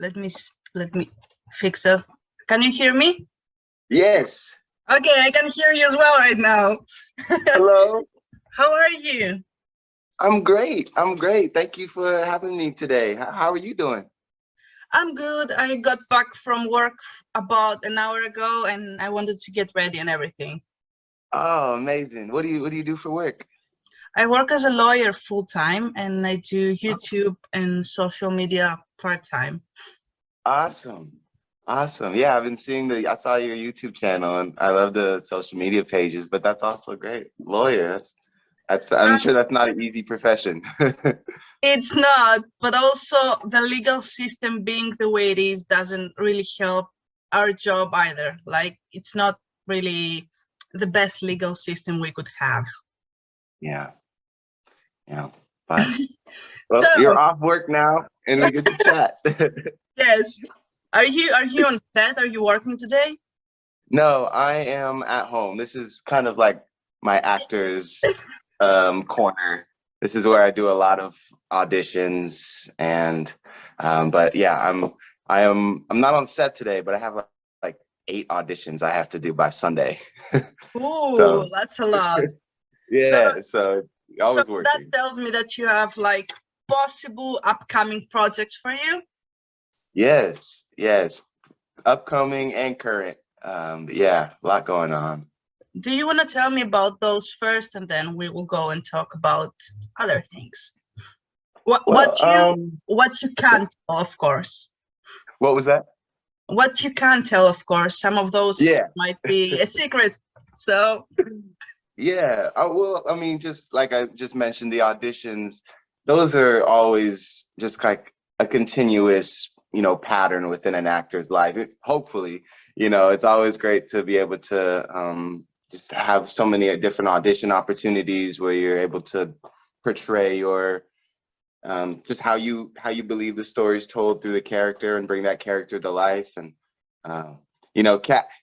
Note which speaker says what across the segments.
Speaker 1: Let me fix it. Can you hear me?
Speaker 2: Yes.
Speaker 1: Okay, I can hear you as well right now.
Speaker 2: Hello.
Speaker 1: How are you?
Speaker 2: I'm great. I'm great. Thank you for having me today. How are you doing?
Speaker 1: I'm good. I got back from work about an hour ago, and I wanted to get ready and everything.
Speaker 2: Oh, amazing. What do you do for work?
Speaker 1: I work as a lawyer full time, and I do YouTube and social media part time.
Speaker 2: Awesome. Awesome. Yeah, I've been seeing I saw your YouTube channel and I love the social media pages, but that's also great. Lawyer, I'm sure that's not an easy profession.
Speaker 1: It's not, but also the legal system being the way it is doesn't really help our job either. Like, it's not really the best legal system we could have.
Speaker 2: Yeah, yeah. But
Speaker 1: So,
Speaker 2: well, you're off work now and we get to chat.
Speaker 1: yes, are you on set? Are you working today?
Speaker 2: No, I am at home. This is kind of like my actor's corner. This is where I do a lot of auditions and but yeah, I'm not on set today, but I have like 8 auditions I have to do by Sunday.
Speaker 1: Ooh,
Speaker 2: So
Speaker 1: that's a lot. So,
Speaker 2: yeah, so
Speaker 1: so
Speaker 2: always
Speaker 1: that
Speaker 2: working.
Speaker 1: tells me that you have like possible upcoming projects for you.
Speaker 2: Yes, yes. Upcoming and current. Yeah, a lot going on.
Speaker 1: Do you want to tell me about those first, and then we will go and talk about other things? What
Speaker 2: Well,
Speaker 1: what you what you
Speaker 2: yeah.
Speaker 1: can't tell, of course.
Speaker 2: What was that?
Speaker 1: What you can't tell, of course. Some of those
Speaker 2: Yeah.
Speaker 1: might be a secret. So
Speaker 2: Yeah. Well, I mean, just like I just mentioned, the auditions, those are always just like a continuous, pattern within an actor's life. Hopefully, it's always great to be able to just have so many different audition opportunities where you're able to portray your just how you believe the story is told through the character and bring that character to life. And uh,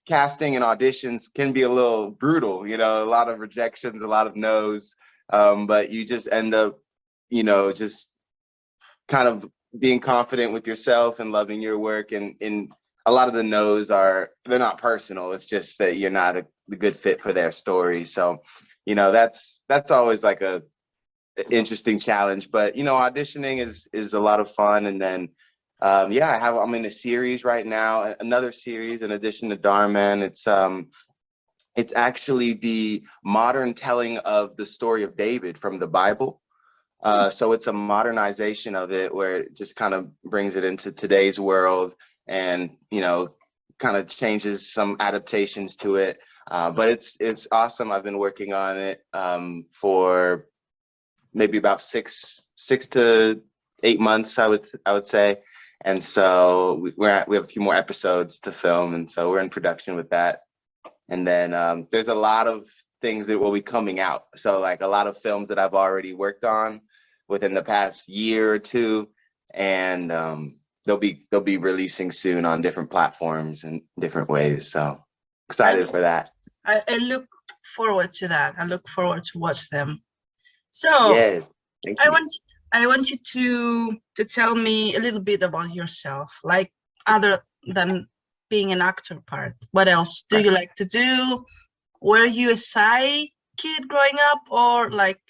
Speaker 2: casting and auditions can be a little brutal. A lot of rejections, a lot of no's, but you just end up, just kind of being confident with yourself and loving your work. And a lot of the no's they're not personal. It's just that you're not a good fit for their story. So, that's always like a interesting challenge, but auditioning is a lot of fun. And then yeah, I'm in a series right now, another series in addition to Darman. It's actually the modern telling of the story of David from the Bible. So it's a modernization of it where it just kind of brings it into today's world and kind of changes some adaptations to it. But it's awesome. I've been working on it for maybe about 6 to 8 months, I would say. And so we have a few more episodes to film, and so we're in production with that. And then there's a lot of things that will be coming out. So like a lot of films that I've already worked on within the past year or two, and they'll be releasing soon on different platforms and different ways. So
Speaker 1: I,
Speaker 2: excited for that.
Speaker 1: I look forward to that. I look forward to watch them. So
Speaker 2: Yes, thank
Speaker 1: I
Speaker 2: you.
Speaker 1: want I want you to tell me a little bit about yourself, like other than being an actor part. What else do you like to do? Were you a shy kid growing up, or like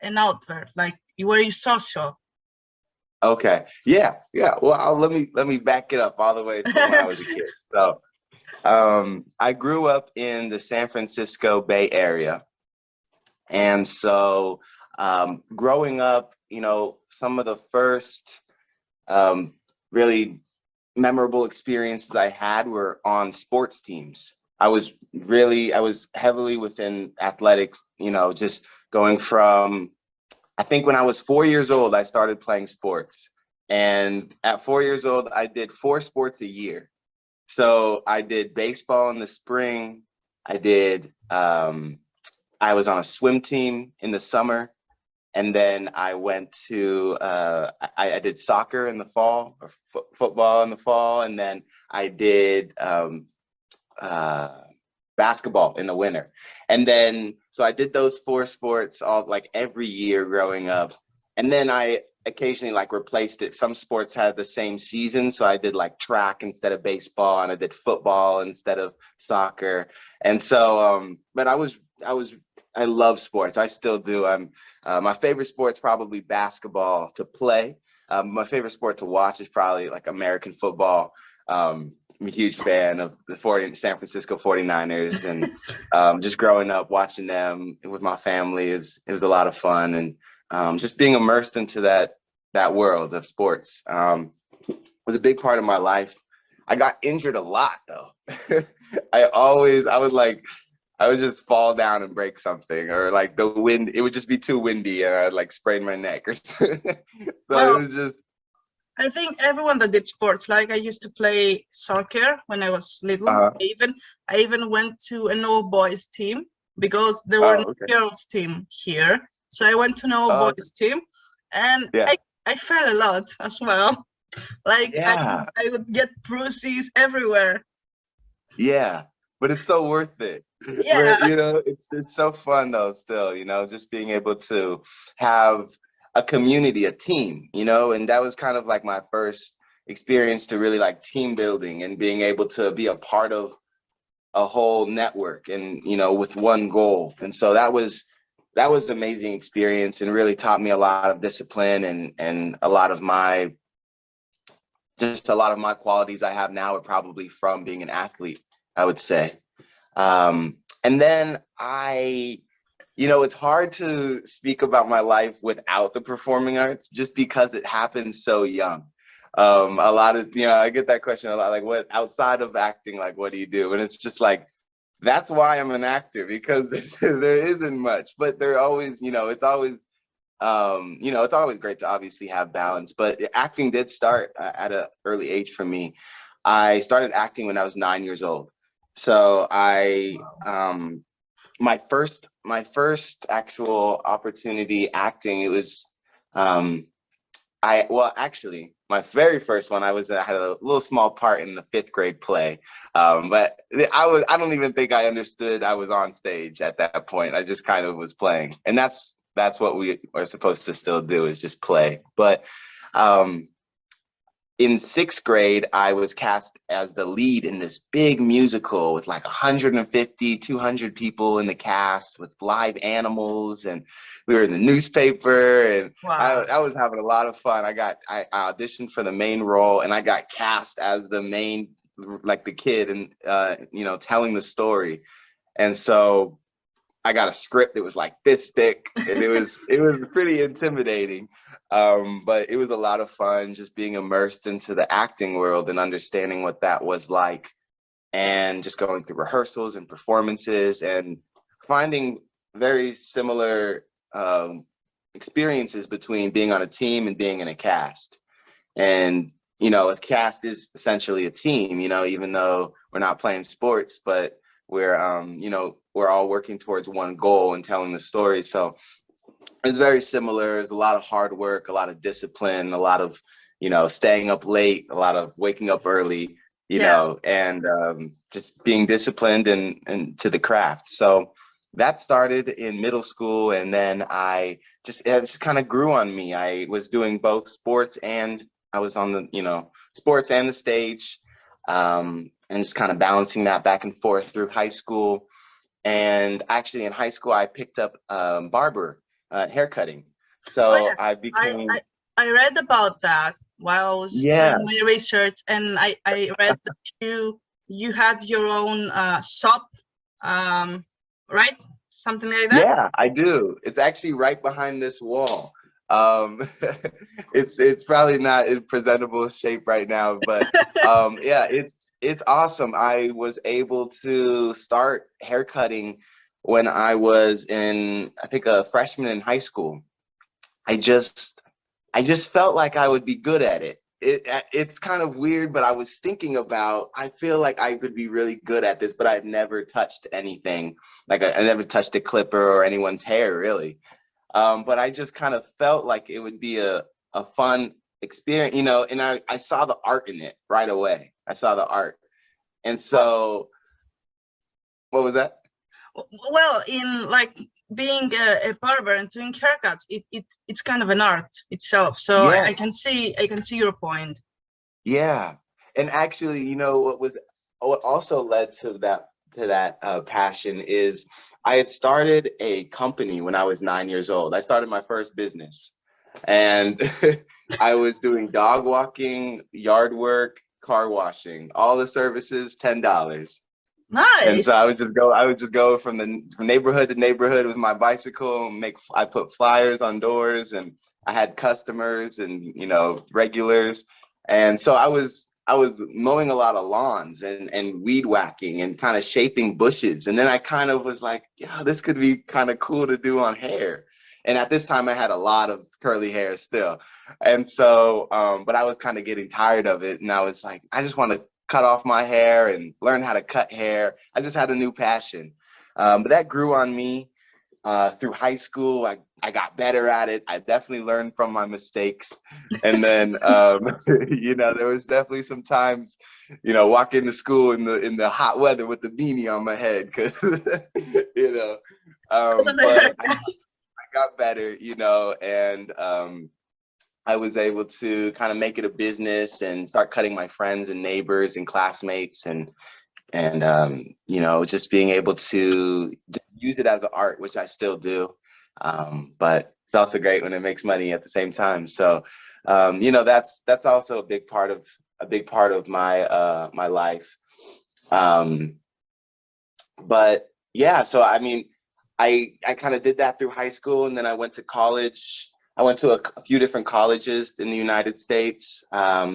Speaker 1: an outward? Like, were you social?
Speaker 2: Okay. Yeah. Yeah. Well, let me back it up all the way from when I was a kid. So, I grew up in the San Francisco Bay Area, and so growing up, some of the first really memorable experiences I had were on sports teams. I was heavily within athletics. Just going from I think when I was 4 years old, I started playing sports. And at 4 years old, I did 4 sports a year. So I did baseball in the spring. I did, I was on a swim team in the summer. And then I went to, I did soccer in the fall, or football in the fall. And then I did uh, basketball in the winter. And then, so I did those 4 sports all like every year growing up. And then I occasionally like replaced it. Some sports had the same season, so I did like track instead of baseball, and I did football instead of soccer. And so, but I love sports. I still do. My favorite sport's probably basketball to play. My favorite sport to watch is probably like American football. I'm a huge fan of the San Francisco 49ers, and just growing up watching them with my family it was a lot of fun, and just being immersed into that world of sports was a big part of my life. I got injured a lot though. I would just fall down and break something, or like the wind, it would just be too windy and I'd like sprain my neck or something. So
Speaker 1: Well,
Speaker 2: it was just,
Speaker 1: I think everyone that did sports, like I used to play soccer when I was little.
Speaker 2: uh,
Speaker 1: I even went to an all boys team because there were no
Speaker 2: oh, okay.
Speaker 1: girls team here. So I went to an all
Speaker 2: Oh,
Speaker 1: boys team, and
Speaker 2: yeah.
Speaker 1: I fell a lot as well. Like
Speaker 2: Yeah.
Speaker 1: I would get bruises everywhere.
Speaker 2: Yeah, but it's so worth it. Where,
Speaker 1: Yeah.
Speaker 2: it's so fun though, still, just being able to have a community, a team, and that was kind of like my first experience to really like team building and being able to be a part of a whole network and, with one goal. And so that was an amazing experience and really taught me a lot of discipline and a lot of my qualities I have now are probably from being an athlete, I would say. And then it's hard to speak about my life without the performing arts just because it happened so young. A lot of, I get that question a lot, like what outside of acting, like, what do you do? And it's just like, that's why I'm an actor, because there isn't much, but there always, it's always great to obviously have balance, but acting did start at an early age for me. I started acting when I was 9 years old. So my first actual opportunity acting, it was, actually, my very first one, I had a little small part in the fifth grade play. But I don't even think I understood I was on stage at that point. I just kind of was playing. And that's what we are supposed to still do, is just play. But um, in sixth grade, I was cast as the lead in this big musical with like 150, 200 people in the cast with live animals. And we were in the newspaper, and
Speaker 1: Wow.
Speaker 2: I was having a lot of fun. I auditioned for the main role, and I got cast as the main, like the kid, and, telling the story. And so I got a script that was like this thick, and it was pretty intimidating. But it was a lot of fun just being immersed into the acting world and understanding what that was like, and just going through rehearsals and performances and finding very similar experiences between being on a team and being in a cast. And a cast is essentially a team, even though we're not playing sports, but we're all working towards one goal and telling the story. So it's very similar. There's a lot of hard work, a lot of discipline, a lot of, staying up late, a lot of waking up early,
Speaker 1: Yeah.
Speaker 2: and just being disciplined and to the craft. So that started in middle school, and then it just kind of grew on me. I was doing both sports, and I was on the, sports and the stage, and just kind of balancing that back and forth through high school. And actually in high school, I picked up barber haircutting.
Speaker 1: Oh
Speaker 2: So
Speaker 1: yeah.
Speaker 2: I
Speaker 1: I,
Speaker 2: became,
Speaker 1: I I read about that while I was doing
Speaker 2: yeah,
Speaker 1: my research, and I read that you had your own shop, um, right? Something like that.
Speaker 2: yeah, I do. It's actually right behind this wall. Um, it's probably not in presentable shape right now, but yeah, it's awesome. I was able to start haircutting when I was I think, a freshman in high school. I just I just felt like I would be good at it. It's kind of weird, but I feel like I could be really good at this, but I've never touched anything. Like I never touched a clipper or anyone's hair, really. But I just kind of felt like it would be a fun experience, and I saw the art in it right away. I saw the art. And
Speaker 1: Well,
Speaker 2: so, what was that?
Speaker 1: well, in like being a barber and doing haircuts, it's kind of an art itself. So
Speaker 2: Yeah,
Speaker 1: I can see your point.
Speaker 2: yeah. And actually, you know, what also led to that passion is I had started a company when I was 9 years old. I started my first business, and I was doing dog walking, yard work, car washing, all the services, $10. And
Speaker 1: Nice.
Speaker 2: so I would just go from neighborhood to neighborhood with my bicycle, I put flyers on doors, and I had customers and, you know, regulars. And so I was mowing a lot of lawns and weed whacking and kind of shaping bushes. And then I kind of was like, yeah, this could be kind of cool to do on hair. And at this time I had a lot of curly hair still. And so, but I was kind of getting tired of it. And I was like, I just want to cut off my hair and learn how to cut hair. I just had a new passion. But that grew on me through high school. I got better at it. I definitely learned from my mistakes. And then, you know, there was definitely some times, you know, walking to school in the hot weather with the beanie on my head, because, you know, but I got better, you know, and I was able to kind of make it a business and start cutting my friends and neighbors and classmates, and you know, just being able to just use it as an art, which I still do. But it's also great when it makes money at the same time. So you know, that's also a big part of my life. Um, but yeah, so I mean, I kind of did that through high school, and then I went to college. I went to a few different colleges in the United States,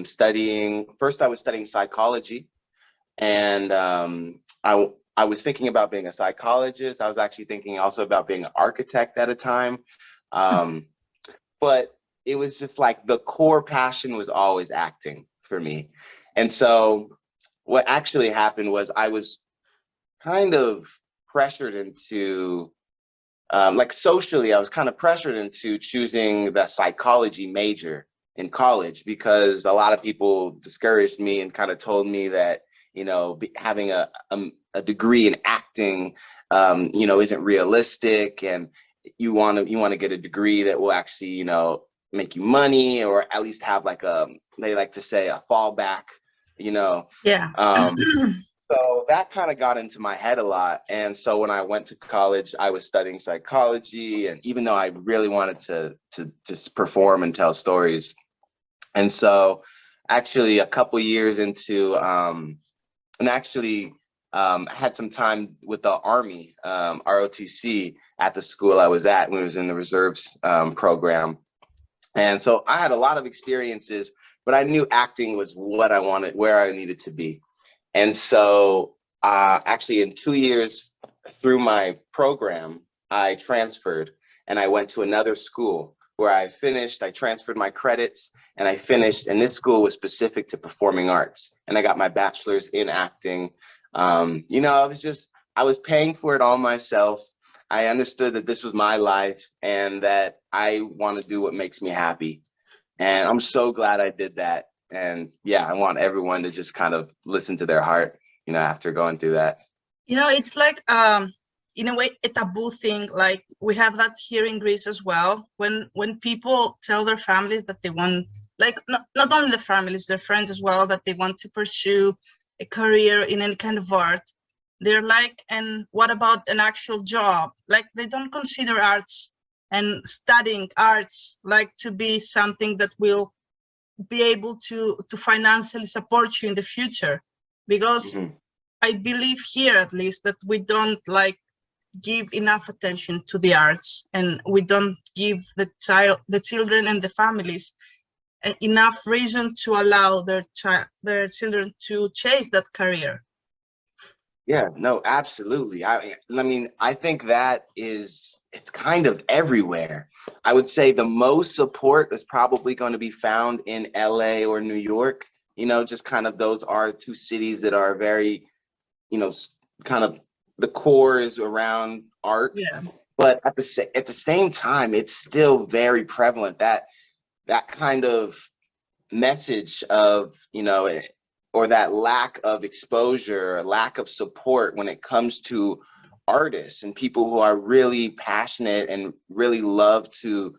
Speaker 2: studying. First, I was studying psychology, and I was thinking about being a psychologist. I was actually thinking also about being an architect at a time, um, but it was just like the core passion was always acting for me. And so what actually happened was I was kind of pressured into, like socially, I was kind of pressured into choosing the psychology major in college, because a lot of people discouraged me and kind of told me that, you know, having a degree in acting, you know, isn't realistic, and you want to get a degree that will actually, you know, make you money, or at least have like they like to say, a fallback, you know.
Speaker 1: Yeah.
Speaker 2: Um, so that kind of got into my head a lot. And so when I went to college, I was studying psychology. And even though I really wanted to just perform and tell stories. And so actually a couple years into, and actually had some time with the Army, ROTC, at the school I was at when I was in the reserves program. And so I had a lot of experiences, but I knew acting was what I wanted, where I needed to be. And so actually in 2 years through my program, I transferred and I went to another school where I transferred my credits and I finished, and this school was specific to performing arts. And I got my bachelor's in acting. You know, I was paying for it all myself. I understood that this was my life and that I want to do what makes me happy. And I'm so glad I did that. And yeah, I want everyone to just kind of listen to their heart, you know, after going through that.
Speaker 1: You know, it's like in a way a taboo thing. Like we have that here in Greece as well. When people tell their families that they want, like not only the families, their friends as well, that they want to pursue a career in any kind of art, they're like, and what about an actual job? Like they don't consider arts and studying arts like to be something that will be able to financially support you in the future, because
Speaker 2: Mhm.
Speaker 1: I believe here at least that we don't like give enough attention to the arts, and we don't give the children and the families enough reason to allow their children to chase that career.
Speaker 2: Yeah, no, absolutely. I mean, I think it's kind of everywhere. I would say the most support is probably going to be found in LA or New York. You know, just kind of those are two cities that are very, you know, kind of the core is around art.
Speaker 1: Yeah.
Speaker 2: But at the same time, it's still very prevalent that kind of message of, you know, or that lack of exposure, lack of support when it comes to artists and people who are really passionate and really love to,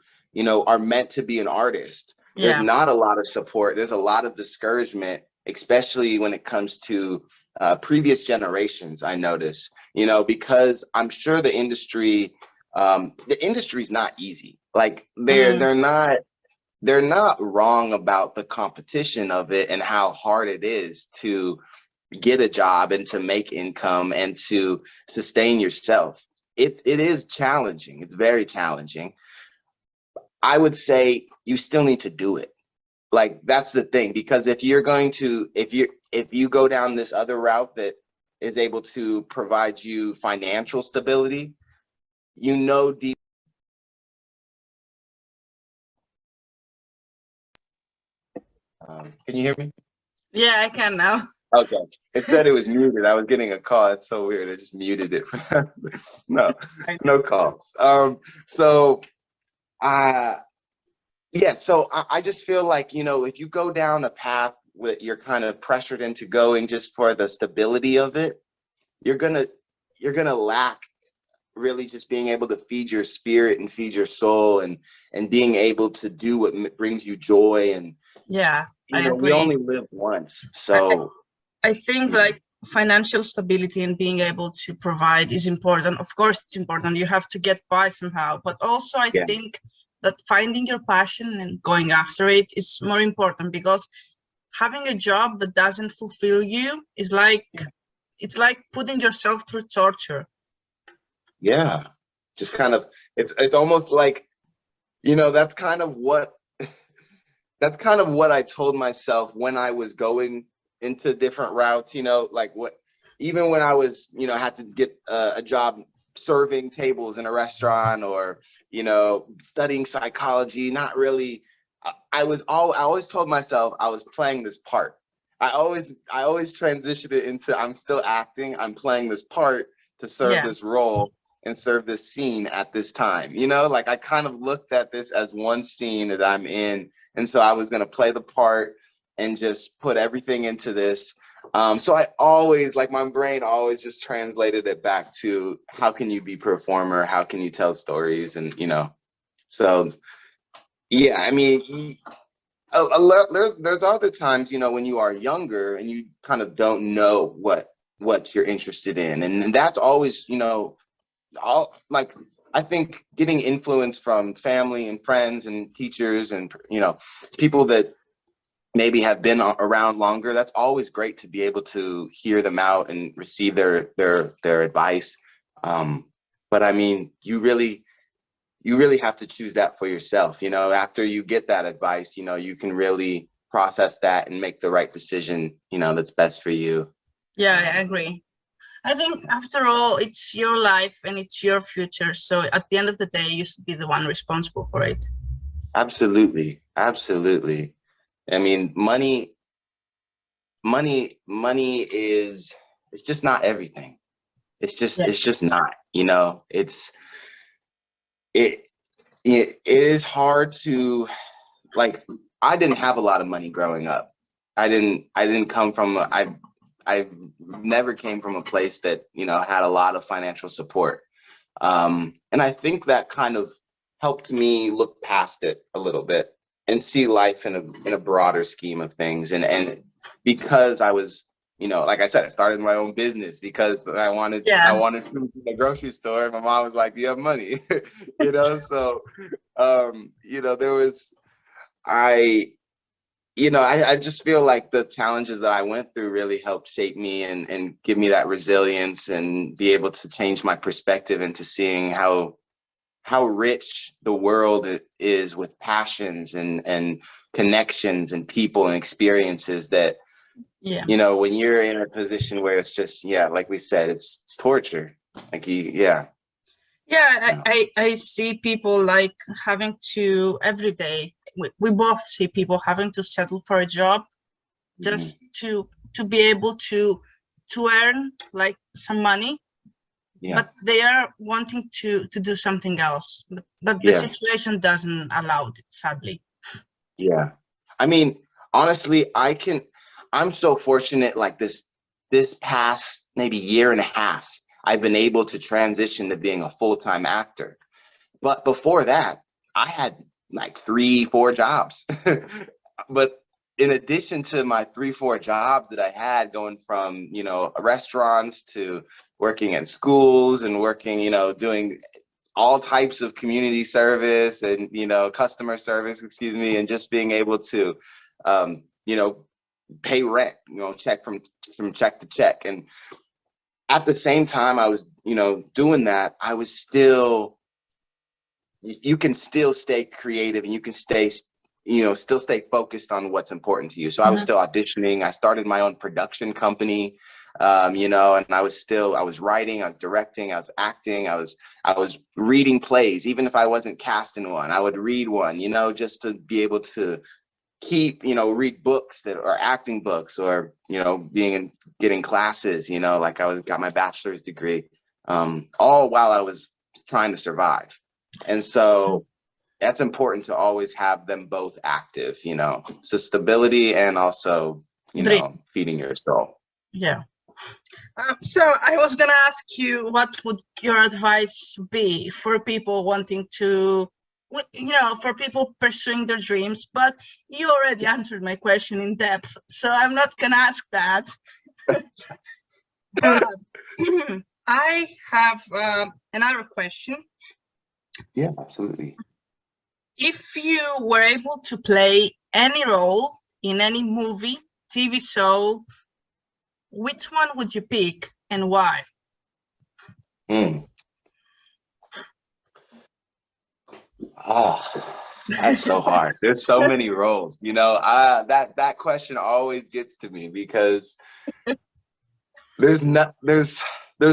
Speaker 2: are meant to be an artist. There's
Speaker 1: Yeah.
Speaker 2: not a lot of support. There's a lot of discouragement, especially when it comes to previous generations, I notice, because I'm sure the industry's not easy. Like
Speaker 1: Mm,
Speaker 2: they're not wrong about the competition of it and how hard it is to get a job and to make income and to sustain yourself. It is challenging. It's very challenging. I would say you still need to do it. Like that's the thing, because if you go down this other route that is able to provide you financial stability, deep. Can you hear me?
Speaker 1: yeah, I can now.
Speaker 2: Okay. It said it was muted. I was getting a call. It's so weird. I just muted it. No, no calls. So uh yeah, so I just feel like, if you go down a path that you're kind of pressured into going just for the stability of it, you're gonna lack really just being able to feed your spirit and feed your soul and being able to do what brings you joy. And
Speaker 1: Yeah, I
Speaker 2: we
Speaker 1: agree.
Speaker 2: only live once,
Speaker 1: I,
Speaker 2: so
Speaker 1: I think like financial stability and being able to provide is important. Of course, it's important. You have to get by somehow, but also I
Speaker 2: yeah,
Speaker 1: think that finding your passion and going after it is more important, because having a job that doesn't fulfill you is like, it's like putting yourself through torture.
Speaker 2: yeah, just kind of, it's almost like, that's kind of what I told myself when I was going into different routes, like even when I was, had to get a job serving tables in a restaurant, or, studying psychology, not really. I always told myself I was playing this part. I always transitioned it into, I'm still acting, I'm playing this part to serve
Speaker 1: Yeah.
Speaker 2: this role and serve this scene at this time. Like I kind of looked at this as one scene that I'm in, and so I was going to play the part and just put everything into this. So I always, like, my brain always just translated it back to how can you be performer? How can you tell stories? And, so yeah, I mean, there's other times, when you are younger and you kind of don't know what you're interested in. And that's always, all like, I think getting influence from family and friends and teachers and, people that maybe have been around longer, that's always great to be able to hear them out and receive their advice. But I mean, you really have to choose that for yourself. After you get that advice, you can really process that and make the right decision, that's best for you.
Speaker 1: Yeah, I agree. I think after all, it's your life and it's your future. So at the end of the day, you should be the one responsible for it.
Speaker 2: Absolutely. Absolutely. I mean, money is, it's just not everything.
Speaker 1: Yeah.
Speaker 2: It's just not, it, it is hard to, like, I didn't have a lot of money growing up. I didn't come from, I never came from a place that, had a lot of financial support. And I think that kind of helped me look past it a little bit and see life in a broader scheme of things. And because I was, like I said, I started my own business because I
Speaker 1: Yeah.
Speaker 2: wanted food in the grocery store. My mom was like, "Do you have money?" So there was, I I just feel like the challenges that I went through really helped shape me and give me that resilience and be able to change my perspective into seeing how rich the world is with passions and connections and people and experiences that,
Speaker 1: Yeah.
Speaker 2: when you're in a position where it's just, yeah, like we said, it's torture. Like yeah.
Speaker 1: Yeah, I see people like having to every day. We both see people having to settle for a job
Speaker 2: Mhm.
Speaker 1: just to be able to earn like some money,
Speaker 2: Yeah.
Speaker 1: but they are wanting to do something else. But the
Speaker 2: Yeah.
Speaker 1: situation doesn't allow it, sadly.
Speaker 2: Yeah. I mean, honestly, I'm so fortunate, like this past maybe year and a half, I've been able to transition to being a full-time actor. But before that, I had like 3, 4 jobs. But in addition to my 3, 4 jobs that I had, going from, you know, restaurants to working in schools and working, you know, doing all types of community service and, you know, customer service, excuse me, and just being able to, you know, pay rent, you know, check from check to check. And at the same time I was, you know, doing that, I was still, you can still stay creative and you can stay, you know, still stay focused on what's important to you. So I was still auditioning. I started my own production company, you know, and I was writing, I was directing, I was acting, I was reading plays. Even if I wasn't cast in one, I would read one, you know, just to be able to keep, you know, read books that are acting books, or, you know, getting classes, you know, like got my bachelor's degree, all while I was trying to survive. And so that's important to always have them both active, you know, so stability and also, you know, feeding your soul.
Speaker 1: Yeah. So I was gonna ask you, what would your advice be for people wanting to, you know, for people pursuing their dreams? But you already answered my question in depth, so I'm not gonna ask that. But I have another question.
Speaker 2: Yeah, absolutely.
Speaker 1: If you were able to play any role in any movie, TV show, which one would you pick and why?
Speaker 2: Oh, that's so hard. There's so many roles, you know. That question always gets to me because there's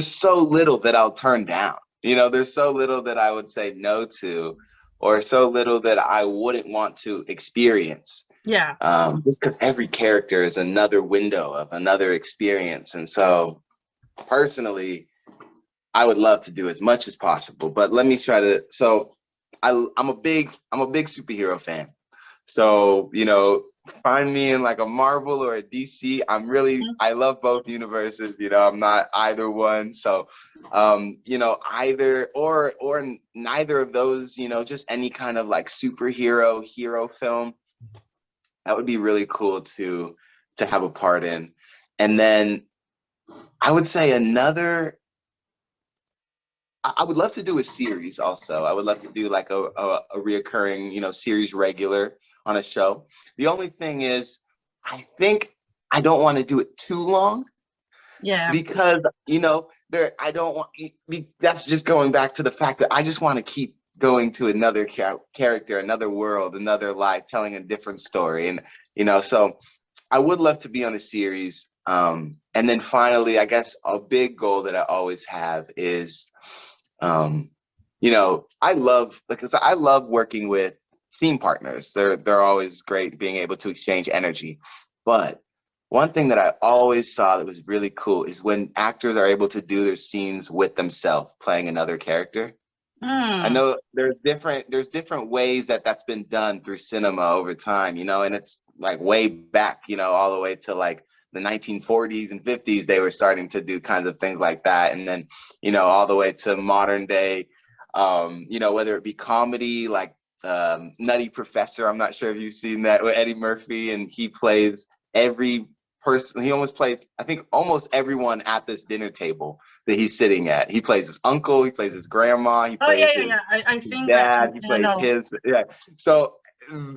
Speaker 2: so little that I'll turn down. You know, there's so little that I would say no to, or so little that I wouldn't want to experience.
Speaker 1: Yeah.
Speaker 2: Just because every character is another window of another experience. And so personally, I would love to do as much as possible, but let me try to, so I'm a big superhero fan. So, you know, find me in like a Marvel or a DC. I love both universes, you know, I'm not either one. So, you know, either or neither of those, you know, just any kind of like superhero hero film, that would be really cool to have a part in. And then I would say I would love to do a series also. I would love to do like a reoccurring, you know, series regular on a show. The only thing is, I think I don't want to do it too long.
Speaker 1: Yeah.
Speaker 2: Because, you know, I don't want, that's just going back to the fact that I just want to keep going to another character, another world, another life, telling a different story. And, you know, so I would love to be on a series. And then finally, I guess a big goal that I always have is, you know, I love working with scene partners. They're always great, being able to exchange energy. But one thing that I always saw that was really cool is when actors are able to do their scenes with themselves, playing another character. I know there's different ways that's been done through cinema over time, you know, and it's like way back, you know, all the way to like the 1940s and 50s, they were starting to do kinds of things like that. And then, you know, all the way to modern day, you know, whether it be comedy, like Nutty Professor, I'm not sure if you've seen that, with Eddie Murphy, and he plays every person. He almost plays, I think, almost everyone at this dinner table that he's sitting at. He plays his uncle, he plays his grandma, he plays his
Speaker 1: I think
Speaker 2: dad, he
Speaker 1: I
Speaker 2: plays
Speaker 1: know.
Speaker 2: his, yeah. So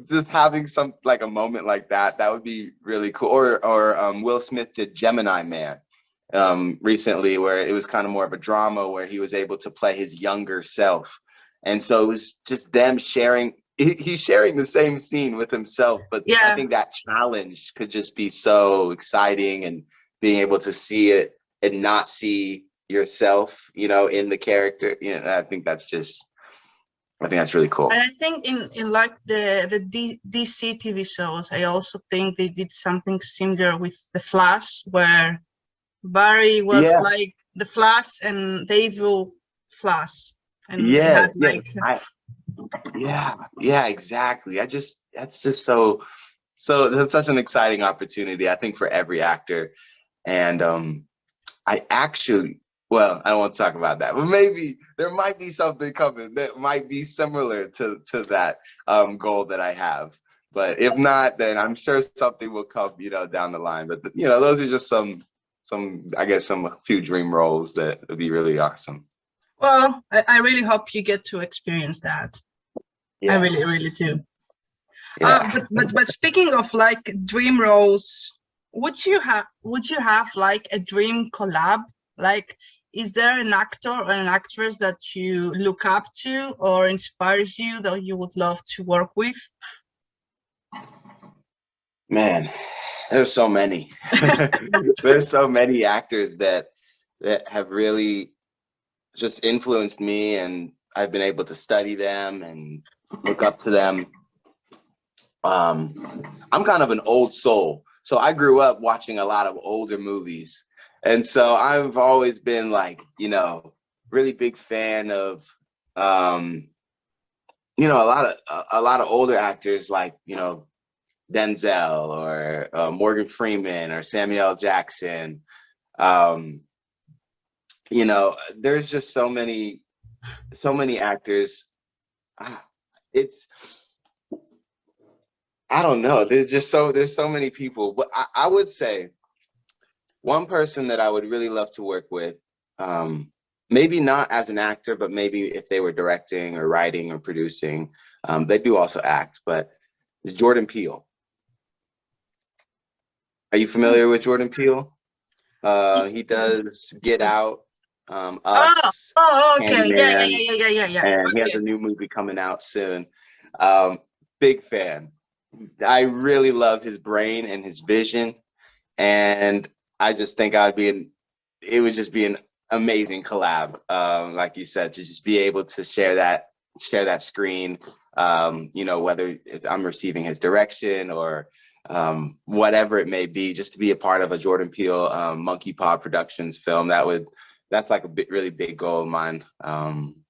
Speaker 2: just having some, like a moment like that would be really cool. Or Will Smith did Gemini Man recently, where it was kind of more of a drama where he was able to play his younger self. And so it was just them sharing, he's sharing the same scene with himself, but I think that challenge could just be so exciting, and being able to see it and not see yourself, you know, in the character. You know, I think that's really cool.
Speaker 1: And I think in like the DC TV shows, I also think they did something similar with the Flash, where Barry was like the Flash and the evil Flash, and they had like
Speaker 2: exactly. That's just so that's such an exciting opportunity, I think, for every actor. And I actually, Well, I don't want to talk about that, but maybe there might be something coming that might be similar to that goal that I have. But if not, then I'm sure something will come, down the line. But those are just I guess some few dream roles that would be really awesome.
Speaker 1: Well, I really hope you get to experience that. I really, really
Speaker 2: Yes.
Speaker 1: do.
Speaker 2: Yeah.
Speaker 1: But speaking of like dream roles, would you have like a dream collab? Like, is there an actor or an actress that you look up to or inspires you that you would love to work with?
Speaker 2: Man, there's so many. There's so many actors that have really just influenced me, and I've been able to study them and look up to them. I'm kind of an old soul, so I grew up watching a lot of older movies, and so I've always been like, really big fan of, a lot of older actors like, Denzel or Morgan Freeman or Samuel L. Jackson. Um, there's just so many actors. Ah, It's I don't know. There's so many people, but I would say one person that I would really love to work with, maybe not as an actor, but maybe if they were directing or writing or producing, they do also act, but it's Jordan Peele. Are you familiar with Jordan Peele? He does Get Out,
Speaker 1: Oh,
Speaker 2: Us,
Speaker 1: oh, okay. Yeah, yeah,
Speaker 2: Candyman,
Speaker 1: yeah, yeah, yeah, yeah.
Speaker 2: and he has
Speaker 1: Okay.
Speaker 2: a new movie coming out soon. Um, Big fan. I really love his brain and his vision, and I just think it would just be an amazing collab. Like you said, to just be able to share that screen. Whether I'm receiving his direction or whatever it may be, just to be a part of a Jordan Peele Monkey Paw Productions film. That's like a really big goal of mine.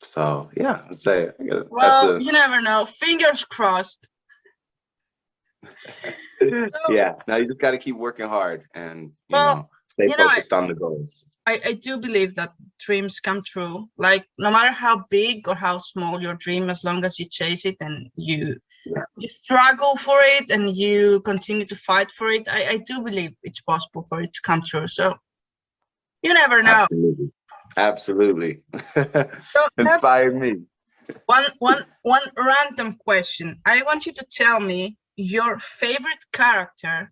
Speaker 2: So yeah, I'd say that's
Speaker 1: Well, you never know. Fingers crossed. So,
Speaker 2: yeah. Now you just got to keep working hard and
Speaker 1: well,
Speaker 2: stay
Speaker 1: you know,
Speaker 2: focused on the goals.
Speaker 1: I do believe that dreams come true. Like, no matter how big or how small your dream, as long as you chase it and
Speaker 2: Yeah,
Speaker 1: you struggle for it and you continue to fight for it, I do believe it's possible for it to come true. So you never know.
Speaker 2: absolutely, absolutely.
Speaker 1: So have
Speaker 2: Inspired me.
Speaker 1: one random question. I want you to tell me your favorite character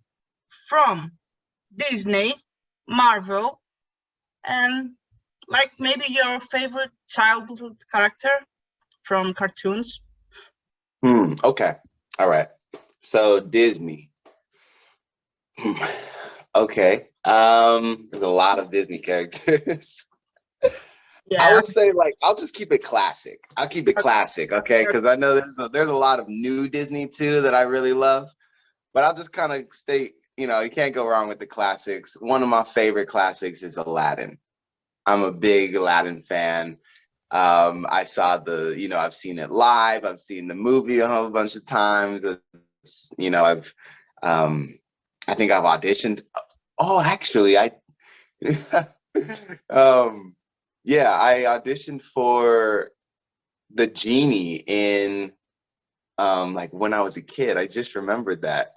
Speaker 1: from Disney, Marvel, and like maybe your favorite childhood character from cartoons.
Speaker 2: Okay. All right. So Disney. Okay. There's a lot of Disney characters. I
Speaker 1: Yeah.
Speaker 2: would say like I'll just keep it classic. I'll keep it classic, okay? Because I know there's a lot of new Disney too that I really love, but I'll just kind of stay. You can't go wrong with the classics. One of my favorite classics is Aladdin. I'm a big Aladdin fan. I saw I've seen it live. I've seen the movie a whole bunch of times. I've, I think I've auditioned. Oh, actually, um, yeah, I auditioned for the genie in like when I was a kid. I just remembered that.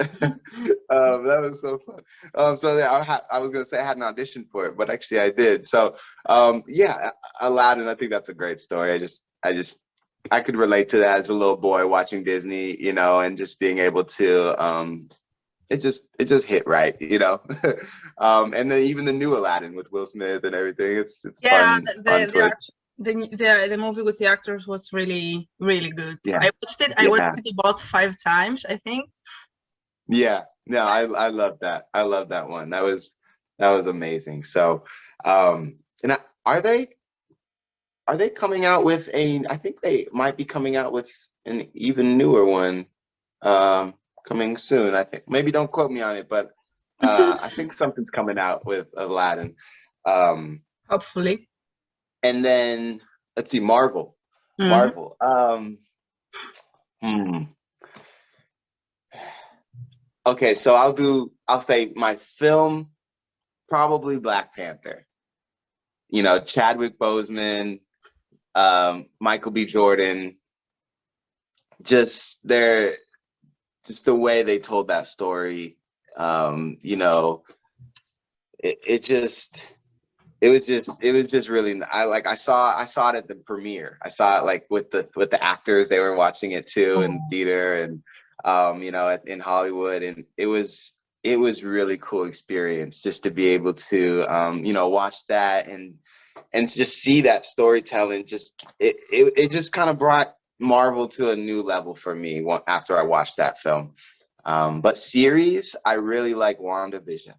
Speaker 2: That was so fun. So yeah, I was gonna say I hadn't auditioned for it, but actually I did. So yeah, Aladdin. I think that's a great story. I could relate to that as a little boy watching Disney, and just being able to it just hit right. And then even the new Aladdin with Will Smith and everything. It's
Speaker 1: Yeah,
Speaker 2: fun twist.
Speaker 1: the movie with the actors was really really good.
Speaker 2: Yeah,
Speaker 1: I watched it about 5 times, I think.
Speaker 2: yeah. No, I love that. I love that one. That was amazing. So, are they coming out with I think they might be coming out with an even newer one coming soon. I think maybe don't quote me on it, but I think something's coming out with Aladdin. Um,
Speaker 1: Hopefully.
Speaker 2: and then let's see, Marvel.
Speaker 1: Mhm.
Speaker 2: Marvel. Hmm. Okay, so I'll say my film, probably Black Panther. you know, Chadwick Boseman, Michael B. Jordan, just the way they told that story, you know, it was just really, I saw it at the premiere. I saw it like with the actors. They were watching it too in theater, and you know, in Hollywood, and it was really cool experience just to be able to you know, watch that and just see that storytelling. Just it just kind of brought Marvel to a new level for me after I watched that film. But series, I really like WandaVision.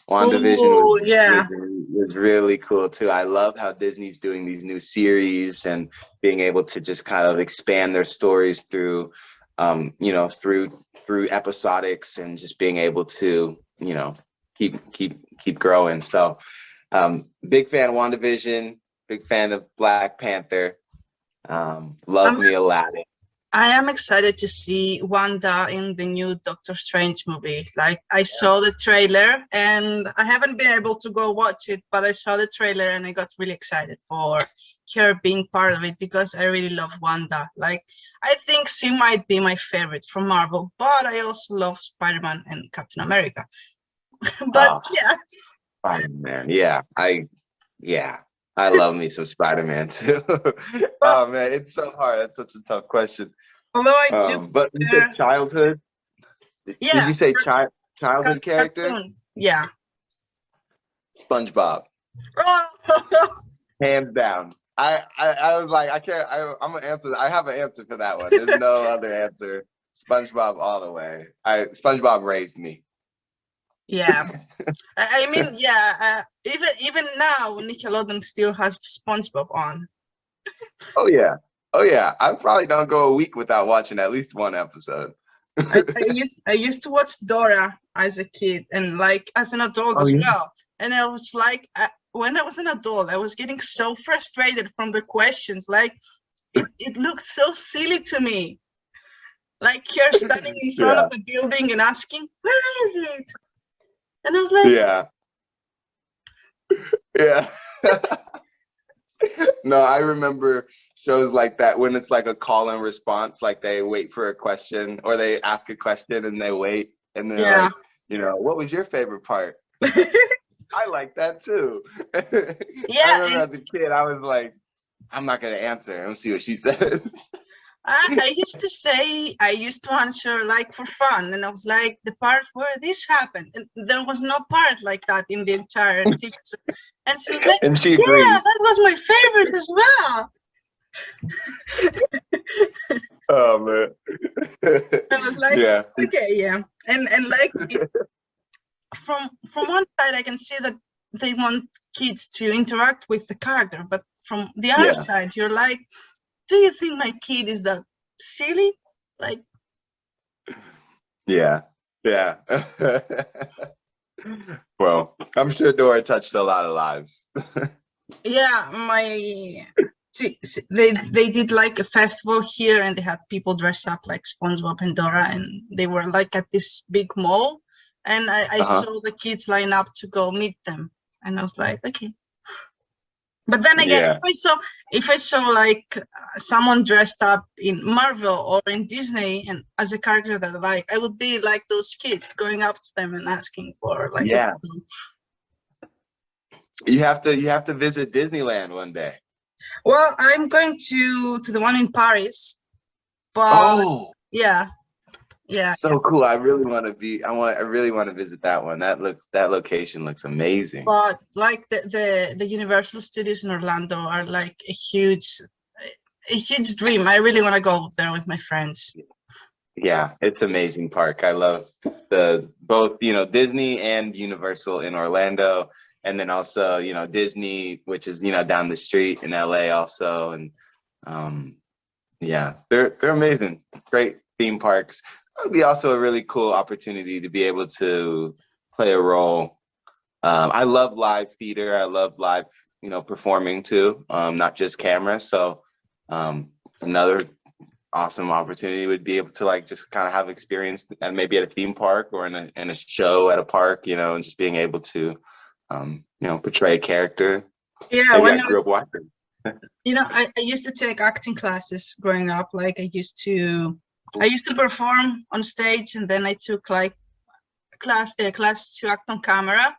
Speaker 2: WandaVision
Speaker 1: Oh, yeah.
Speaker 2: was really cool too. I love how Disney's doing these new series and being able to just kind of expand their stories through, you know, through episodics, and just being able to, you know, keep growing. So, big fan of WandaVision, big fan of Black Panther. Love me Aladdin.
Speaker 1: I am excited to see Wanda in the new Doctor Strange movie. Like, I saw the trailer, and I haven't been able to go watch it, but I saw the trailer and I got really excited for her being part of it, because I really love Wanda. Like, I think she might be my favorite from Marvel, but I also love Spider-Man and Captain America. But yeah.
Speaker 2: Spider-Man, yeah, I love me some Spider-Man too. Oh man, it's so hard. That's such a tough question.
Speaker 1: Although I do,
Speaker 2: but you said childhood.
Speaker 1: Yeah.
Speaker 2: Did you say childhood character?
Speaker 1: Cartoon. Yeah.
Speaker 2: SpongeBob. Hands down. I was like, I can't. I'm gonna answer. I have an answer for that one. There's no other answer. SpongeBob all the way. SpongeBob raised me.
Speaker 1: Yeah. I mean, yeah. Even now, Nickelodeon still has SpongeBob on.
Speaker 2: Oh yeah. Oh yeah. I probably don't go a week without watching at least one episode.
Speaker 1: I used to watch Dora as a kid, and like as an adult as well. And I was like, when I was an adult, I was getting so frustrated from the questions. Like, it looked so silly to me. Like, you're standing in front of the building and asking, "Where is it?" And I was like,
Speaker 2: yeah. No, I remember shows like that when it's like a call and response, like they wait for a question, or they ask a question and they wait, and they're like, you know, what was your favorite part? I like that too. I remember as a kid, I was like, I'm not gonna answer. Let's see what she says.
Speaker 1: I used to answer like for fun, and I was like, the part where this happened, and there was no part like that in the entire teacher. And she was like,
Speaker 2: and she
Speaker 1: yeah, that was my favorite as well.
Speaker 2: Oh man.
Speaker 1: I was like, okay, yeah. And like, from one side, I can see that they want kids to interact with the character, but from the other side, you're like, do you think my kid is that silly? Like,
Speaker 2: yeah. Well, I'm sure Dora touched a lot of lives.
Speaker 1: Yeah, they did like a festival here, and they had people dress up like SpongeBob and Dora, and they were like at this big mall, and I saw the kids line up to go meet them, and I was like, okay. But then again, if I saw like someone dressed up in Marvel or in Disney and as a character that I like, I would be like those kids going up to them and asking for like
Speaker 2: You have to visit Disneyland one day.
Speaker 1: Well, I'm going to the one in Paris, but yeah.
Speaker 2: So cool. I really want to visit that one. That location looks amazing.
Speaker 1: But like the Universal Studios in Orlando are like a huge dream. I really want to go there with my friends.
Speaker 2: Yeah, it's amazing park. I love both, you know, Disney and Universal in Orlando, and then also, you know, Disney, which is, you know, down the street in LA also. And yeah, they're amazing. Great theme parks. It would be also a really cool opportunity to be able to play a role. I love live theater. I love live, you know, performing too, not just camera. So another awesome opportunity would be able to like just kind of have experience, and maybe at a theme park or in a show at a park, you know, and just being able to you know, portray a character.
Speaker 1: Yeah,
Speaker 2: Maybe I
Speaker 1: when I
Speaker 2: grew up
Speaker 1: was,
Speaker 2: watching.
Speaker 1: I used to take acting classes growing up. Like I used to perform on stage, and then I took like a class to act on camera,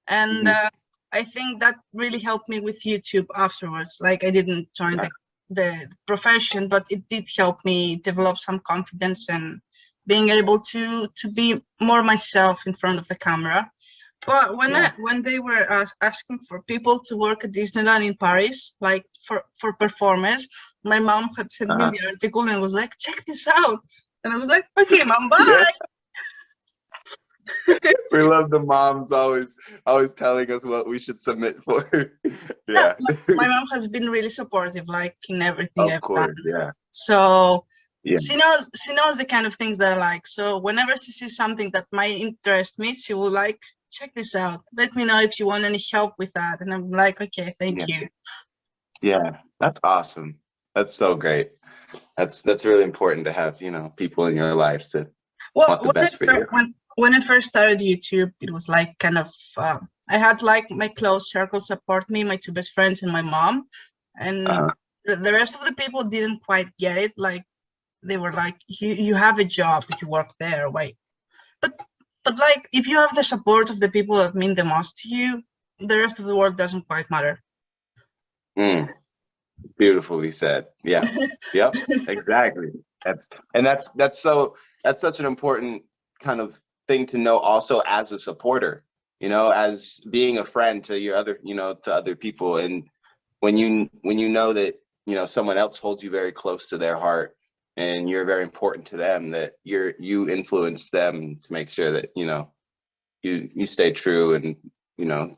Speaker 1: and
Speaker 2: Mhm.
Speaker 1: I think that really helped me with YouTube afterwards. Like I didn't join
Speaker 2: Yeah.
Speaker 1: the profession, but it did help me develop some confidence and being able to be more myself in front of the camera. But
Speaker 2: Yeah.
Speaker 1: when they were asking for people to work at Disneyland in Paris, like for performers, my mom had sent me
Speaker 2: Uh-huh.
Speaker 1: the article and was like, check this out. And I was like, okay, mom,
Speaker 2: Yeah.
Speaker 1: bye.
Speaker 2: We love the moms always telling us what we should submit for.
Speaker 1: Yeah,
Speaker 2: Yeah.
Speaker 1: my mom has been really supportive, like in everything
Speaker 2: Of
Speaker 1: I've done.
Speaker 2: course. Yeah.
Speaker 1: So
Speaker 2: Yeah.
Speaker 1: she knows the kind of things that I like. So whenever she sees something that might interest me, she will like, check this out. Let me know if you want any help with that. And I'm like, okay, thank
Speaker 2: Yeah.
Speaker 1: you.
Speaker 2: Yeah. That's awesome. That's so great. That's really important to have, people in your lives that
Speaker 1: Well,
Speaker 2: want the best for you.
Speaker 1: when I first started YouTube, it was like kind of I had like my close circle support me, my two best friends and my mom, and
Speaker 2: Uh-huh.
Speaker 1: the rest of the people didn't quite get it. Like they were like, you have a job, you work there, wait. But like if you have the support of the people that mean the most to you, the rest of the world doesn't quite matter.
Speaker 2: Mm, beautifully said. Yeah. Yep. Exactly. That's such an important kind of thing to know also as a supporter, as being a friend to your other, to other people. And when you know that, someone else holds you very close to their heart and you're very important to them, that you influence them to make sure that, you stay true and,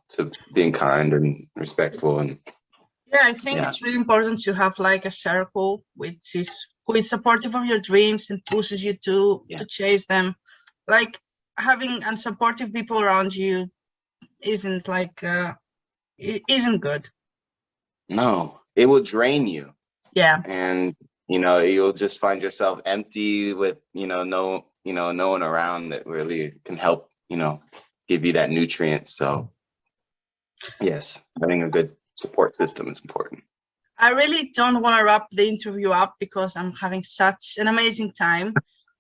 Speaker 2: to being kind and respectful and
Speaker 1: Yeah, I think
Speaker 2: yeah.
Speaker 1: it's really important to have like a circle which is who is supportive of your dreams and pushes you to
Speaker 2: Yeah.
Speaker 1: chase them. Like having unsupportive people around you isn't like isn't good.
Speaker 2: No, it will drain you.
Speaker 1: Yeah.
Speaker 2: And you'll just find yourself empty with no one around that really can help give you that nutrient. So yes, having a good support system is important.
Speaker 1: I really don't want to wrap the interview up because I'm having such an amazing time.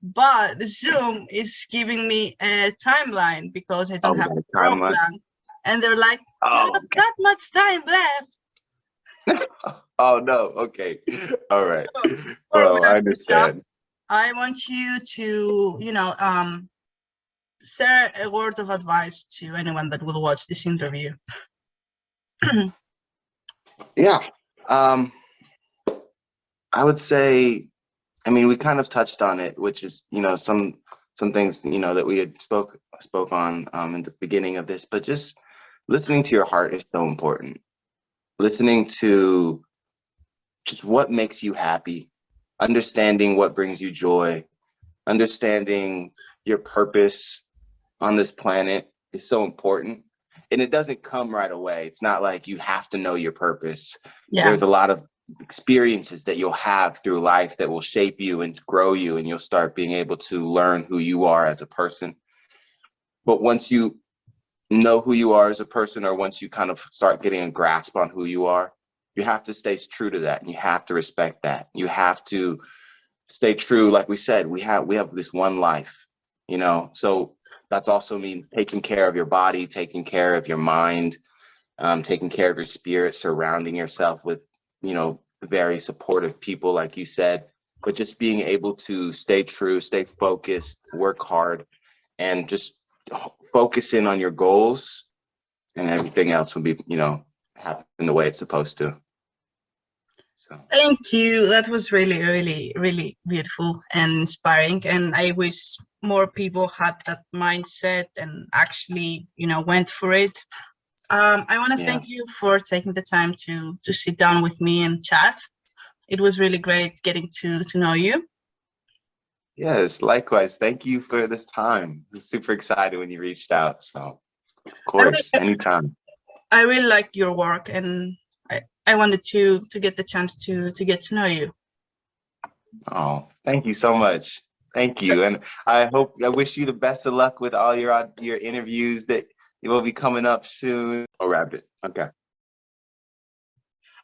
Speaker 1: But Zoom is giving me a timeline because I
Speaker 2: Oh,
Speaker 1: don't
Speaker 2: we
Speaker 1: have
Speaker 2: got
Speaker 1: a
Speaker 2: a timeline.
Speaker 1: program. And they're like, you
Speaker 2: Oh,
Speaker 1: have that much time left.
Speaker 2: oh no. Okay. All right.
Speaker 1: So before we
Speaker 2: Well, I
Speaker 1: wrap this up,
Speaker 2: understand.
Speaker 1: I want you to, share a word of advice to anyone that will watch this interview.
Speaker 2: Yeah. Um, I would say, I mean, we kind of touched on it, which is, some things, that we had spoke on in the beginning of this, but just listening to your heart is so important. Listening to just what makes you happy, understanding what brings you joy, understanding your purpose on this planet is so important. And it doesn't come right away. It's not like you have to know your purpose.
Speaker 1: Yeah.
Speaker 2: There's a lot of experiences that you'll have through life that will shape you and grow you, and you'll start being able to learn who you are as a person. But once you know who you are as a person, or once you kind of start getting a grasp on who you are, you have to stay true to that, and you have to respect that. You have to stay true. Like we said, we have this one life, so that's also means taking care of your body, taking care of your mind, taking care of your spirit, surrounding yourself with very supportive people, like you said, but just being able to stay true, stay focused, work hard, and just focus in on your goals, and everything else will be happen the way it's supposed to. So
Speaker 1: Thank you. That was really, really, really beautiful and inspiring. And I wish more people had that mindset and actually, went for it. I want to
Speaker 2: yeah.
Speaker 1: thank you for taking the time to sit down with me and chat. It was really great getting to know you.
Speaker 2: Yes, likewise. Thank you for this time. I'm super excited when you reached out. So, of
Speaker 1: I really,
Speaker 2: course, anytime.
Speaker 1: I really like your work, and I wanted to get the chance to get to know you.
Speaker 2: Oh, thank you so much. Thank
Speaker 1: So
Speaker 2: you. And I wish you the best of luck with all your interviews that will be coming up soon. Oh, wrapped it. Okay.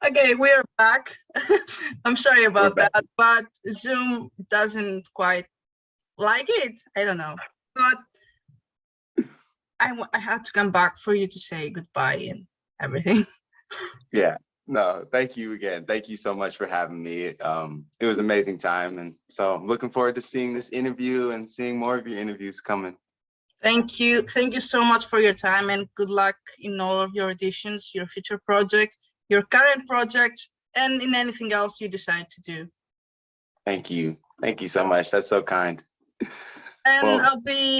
Speaker 1: Okay, we're back. I'm sorry about
Speaker 2: back.
Speaker 1: that, but Zoom doesn't quite like it. I don't know, but I had to come back for you to say goodbye and everything.
Speaker 2: Yeah. No, thank you again. Thank you so much for having me. It was an amazing time. And so I'm looking forward to seeing this interview and seeing more of your interviews coming.
Speaker 1: Thank you. Thank you so much for your time and good luck in all of your auditions, your future projects, your current projects, and in anything else you decide to do.
Speaker 2: Thank you. Thank you so much. That's so kind.
Speaker 1: And
Speaker 2: Well,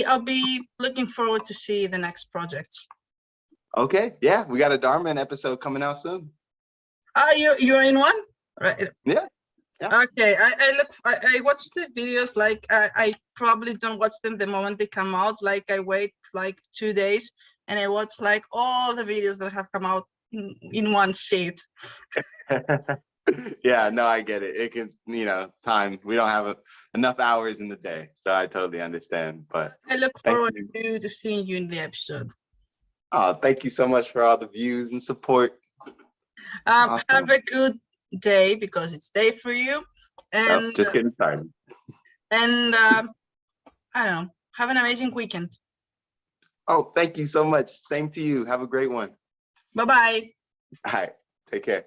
Speaker 1: I'll be looking forward to see the next projects.
Speaker 2: okay. Yeah, we got a Darman episode coming out soon.
Speaker 1: You're in one? Right.
Speaker 2: Yeah.
Speaker 1: Okay, I watch the videos, like I probably don't watch them the moment they come out, like I wait like 2 days and I watch like all the videos that have come out in one sit.
Speaker 2: Yeah, no, I get it. It can, time. We don't have enough hours in the day, so I totally understand. But
Speaker 1: I look
Speaker 2: thank
Speaker 1: forward
Speaker 2: you.
Speaker 1: to seeing you in the episode.
Speaker 2: Oh, thank you so much for all the views and support.
Speaker 1: Have
Speaker 2: Awesome.
Speaker 1: a good day because it's day for you,
Speaker 2: Oh,
Speaker 1: and
Speaker 2: just getting started.
Speaker 1: I don't know. Have an amazing weekend.
Speaker 2: Oh, thank you so much. Same to you. Have a great one.
Speaker 1: Bye bye.
Speaker 2: All right. Take care.